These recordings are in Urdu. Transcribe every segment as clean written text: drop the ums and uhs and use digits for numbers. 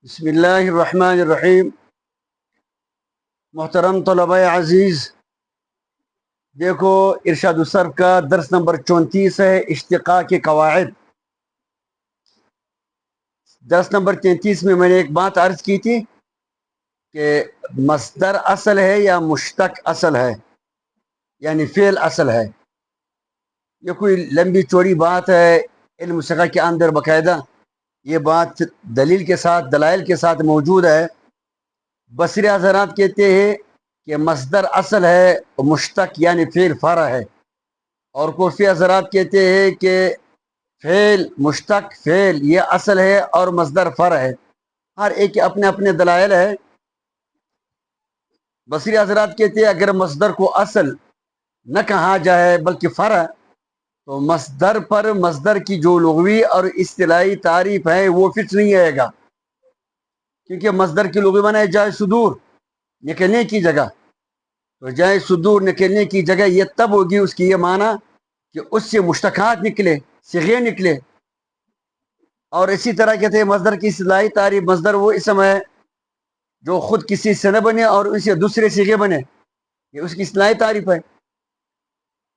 بسم اللہ الرحمن الرحیم۔ محترم طلباء عزیز، دیکھو ارشاد الصرف کا درس نمبر 34 ہے، اشتقاق کے قواعد۔ درس نمبر 33 میں نے ایک بات عرض کی تھی کہ مصدر اصل ہے یا مشتق اصل ہے، یعنی فعل اصل ہے۔ یہ کوئی لمبی چوڑی بات ہے، علم فقہ کے اندر باقاعدہ یہ بات دلیل کے ساتھ دلائل کے ساتھ موجود ہے۔ بصری حضرات کہتے ہیں کہ مصدر اصل ہے، مشتق یعنی فعل فرع ہے، اور کوفی حضرات کہتے ہیں کہ فعل مشتق فعل یہ اصل ہے اور مصدر فرع ہے۔ ہر ایک کے اپنے اپنے دلائل ہے۔ بصری حضرات کہتے ہیں اگر مصدر کو اصل نہ کہا جائے بلکہ فرع، تو مصدر پر مصدر کی جو لغوی اور اصطلاحی تعریف ہے وہ فٹ نہیں آئے گا، کیونکہ مصدر کی لغوی معنی ہے جائے صدور، نکلنے کی جگہ۔ تو جائے صدور نکلنے کی جگہ یہ تب ہوگی اس کی یہ معنی کہ اس سے مشتقات نکلے، صیغے نکلے۔ اور اسی طرح کہتے ہیں مصدر کی اصطلاحی تعریف، مصدر وہ اسم ہے جو خود کسی سے نہ بنے اور اسے دوسرے صیغے بنے، یہ اس کی اصطلاحی تعریف ہے۔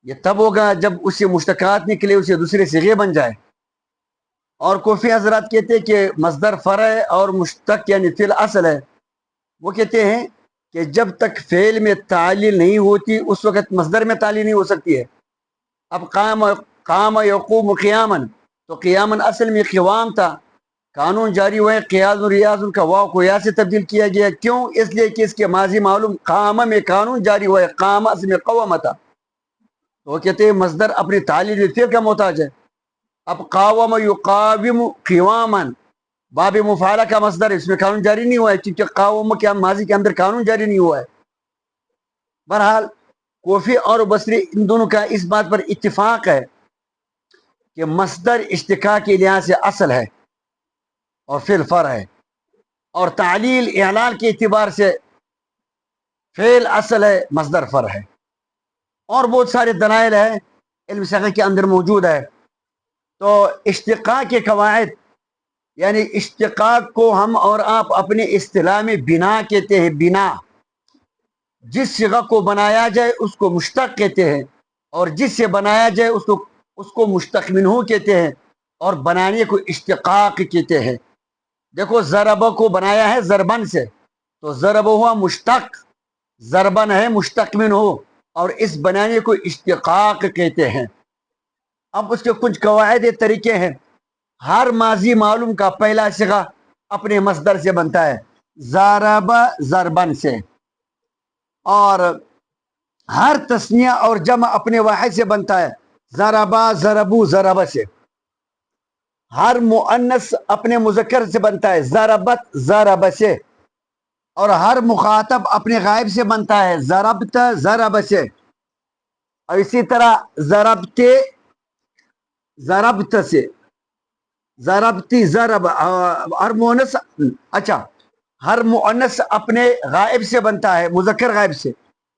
یہ تب ہوگا جب اس سے مشتقات نکلے، اسے دوسرے صیغے بن جائے۔ اور کوفی حضرات کہتے ہیں کہ مصدر فرع ہے اور مشتق یعنی فعل اصل ہے۔ وہ کہتے ہیں کہ جب تک فعل میں تعلیل نہیں ہوتی اس وقت مصدر میں تعلیل نہیں ہو سکتی ہے۔ اب قام یقوم قیامن، تو قیامن اصل میں قوام تھا، قانون جاری ہوئے قیاض و ریاض کا واو کو یا سے تبدیل کیا گیا، کیوں؟ اس لیے کہ اس کے ماضی معلوم قام میں قانون جاری ہوا ہے، قام اصل میں قوم تھا، تو وہ کہتے ہیں مصدر اپنی تعلیل فعل کا محتاج ہے۔ اب قاوم یقاوم قواما باب مفعلہ کا مصدر ہے، اس میں قانون جاری نہیں ہوا ہے، کیونکہ قاوم کے ماضی کے اندر قانون جاری نہیں ہوا ہے۔ بہرحال کوفی اور بصری ان دونوں کا اس بات پر اتفاق ہے کہ مصدر اشتقاق کے لحاظ سے اصل ہے اور فعل فرع ہے، اور تعلیل اعلال کے اعتبار سے فعل اصل ہے، مصدر فرع ہے۔ اور بہت سارے دلائل ہیں علم فقہ کے اندر موجود ہے۔ تو اشتقاق کے قواعد یعنی اشتقاق کو ہم اور آپ اپنے اصطلاح میں بنا کہتے ہیں۔ بنا، جس صیغہ کو بنایا جائے اس کو مشتق کہتے ہیں، اور جس سے بنایا جائے اس کو مشتق منہ کہتے ہیں، اور بنانے کو اشتقاق کہتے ہیں۔ دیکھو ضرب کو بنایا ہے ضربن سے، تو ضرب ہوا مشتق، ضربن ہے مشتق منہ، اور اس بنانے کو اشتقاق کہتے ہیں۔ اب اس کے کچھ قواعد طریقے ہیں۔ ہر ماضی معلوم کا پہلا صیغہ اپنے مصدر سے بنتا ہے، ضرب ضربن سے، اور ہر تثنیہ اور جمع اپنے واحد سے بنتا ہے، ضربا ضربو ضرب سے۔ ہر مؤنث اپنے مذکر سے بنتا ہے، ضربت ضرب سے، اور ہر مخاطب اپنے غائب سے بنتا ہے، ضربت ضرب سے۔ اور اسی طرح ضربتے ضربت سے، ضربتی ضرب، ہر مؤنث ہر مؤنث اپنے غائب سے بنتا ہے، مذکر غائب سے۔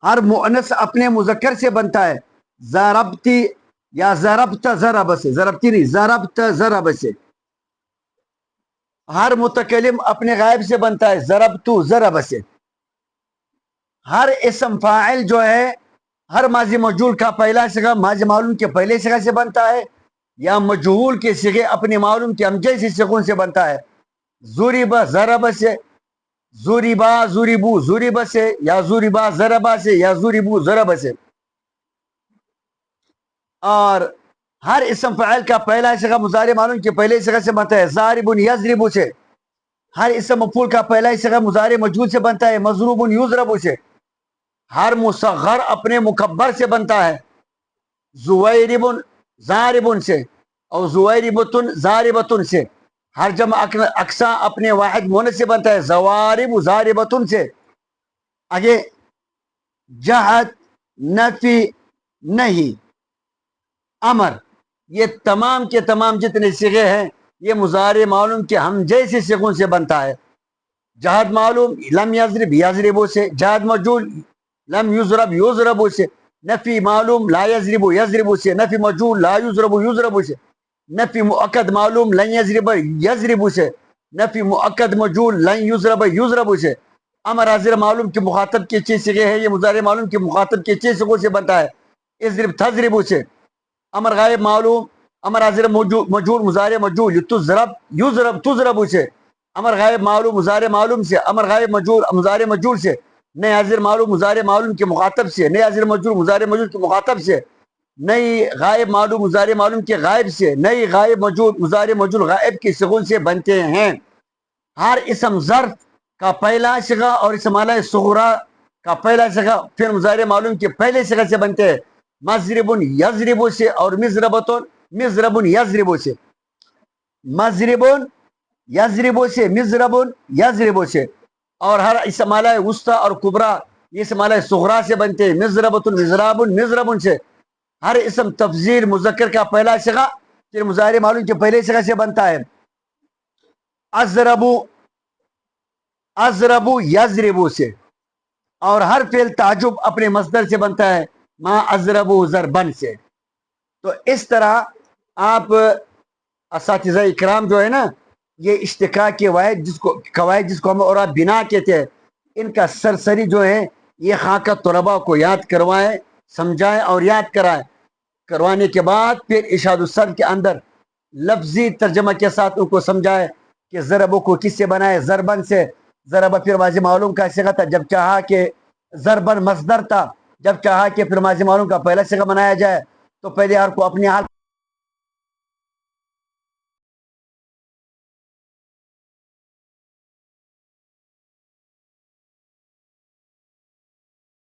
ہر مؤنث اپنے مذکر سے بنتا ہے، ضربتی یا ضربت ضرب سے، ضربتی نہیں ضربت ضرب سے۔ ہر متکلم اپنے غائب سے بنتا ہے، ضربتو ضرب سے۔ ہر اسم فاعل جو ہے ہر ماضی مجہول کا پہلا صیغہ ماضی معلوم کے پہلے صیغہ سے بنتا ہے، یا مجہول کے صیغے اپنے معلوم کے ہم جیسی صیغوں سے بنتا ہے، ضرب ضرب سے، ضربا ضربو ضرب سے، یا ضربا ضربا سے، یا ضربو ضرب سے۔ اور ہر اسم فاعل کا پہلا صیغہ مضارع معلوم کے پہلے صیغہ سے بنتا ہے، ضارب یضرب سے۔ ہر اسم مفعول کا پہلا صیغہ مضارع مجہول سے بنتا ہے، مضروب یضرب سے۔ ہر مصغر اپنے مکبر سے بنتا ہے، زویرب ضارب سے، اور زویربتن ضاربتن سے۔ ہر جمع اقسا اپنے واحد مؤنث سے بنتا ہے، زوارب ضاربتن سے۔ آگے جہد، نفی، نہیں، امر، یہ تمام کے تمام جتنے صیغے ہیں یہ مضارع معلوم کے ہم جیسے صیغوں سے بنتا ہے۔ جہد معلوم لم یضرب یضرب سے، جہد مجہول لم یضرب یضرب سے، نفی معلوم لا یضرب یضرب سے، نفی مجہول لا یضرب یضرب سے، نفی مؤکد معلوم لن یضرب یضرب سے، نفی مؤکد مجهول لن یضرب یضرب سے امر حاضر معلوم کے مخاطب کے چیز سگے ہے، یہ مضارع معلوم کے مخاطب کے چیز سگوں سے بنتا ہے، اضرب تضرب سے امر غائب معلوم امر حاضر مجهول مضارع مجهول تضرب یضرب تضرب سے امر غائب معلوم مضارع معلوم سے امر غائب مجهول مضارع مجهول سے نئے حاضر معلوم مضارع معلوم کے مخاطب سے نئے حاضر مجهول مضارع مجهول کے مخاطب سے نئی غائب معلوم مضارع معلوم کے غائب سے نئی غائب مجهول مضارع مجهول غائب کی صیغوں سے بنتے ہیں۔ ہر اسم ظرف کا پہلا صیغہ اور اسم اعلی صغرا کا پہلا صیغہ پھر مضارع معلوم کے پہلے صیغہ سے بنتے ہیں، مضرب یضرب سے اور مضربۃ مضرب یضرب سے مضرب یضرب سے مضرب یضرب سے اور ہر اسم اعلی وسطی اور کبریٰ یہ اسم اعلی صغرا سے بنتے ہیں، مضربۃ مضراب مضرب سے ہر اسم تفضیل مذکر کا پہلا صیغہ پھر مضارع معلوم کے پہلے صیغہ سے بنتا ہے، اضرب اضرب یضرب سے اور ہر فعل تعجب اپنے مصدر سے بنتا ہے، ما اضرب ضربن سے۔ تو اس طرح آپ اساتذہ اکرام جو ہے نا، یہ اشتقاق کے قواعد جس کو ہم اور آپ بنا کہتے ہیں، ان کا سرسری جو ہے یہ خاکہ طلباء کو یاد کروائیں، سمجھائیں اور یاد کرائیں، کروانے کے بعد پھر ارشاد الصدر کے اندر لفظی ترجمہ کے ساتھ ان کو سمجھائے کہ ضربوں کو کس سے بنائے، ضربن سے۔ ضرب پھر ماضی معلوم کا صیغہ تھا، جب چاہا کہ ضربن مصدر تھا، جب چاہا کہ پھر ماضی معلوم کا پہلا صیغہ بنایا جائے تو پہلے حرف کو اپنے حال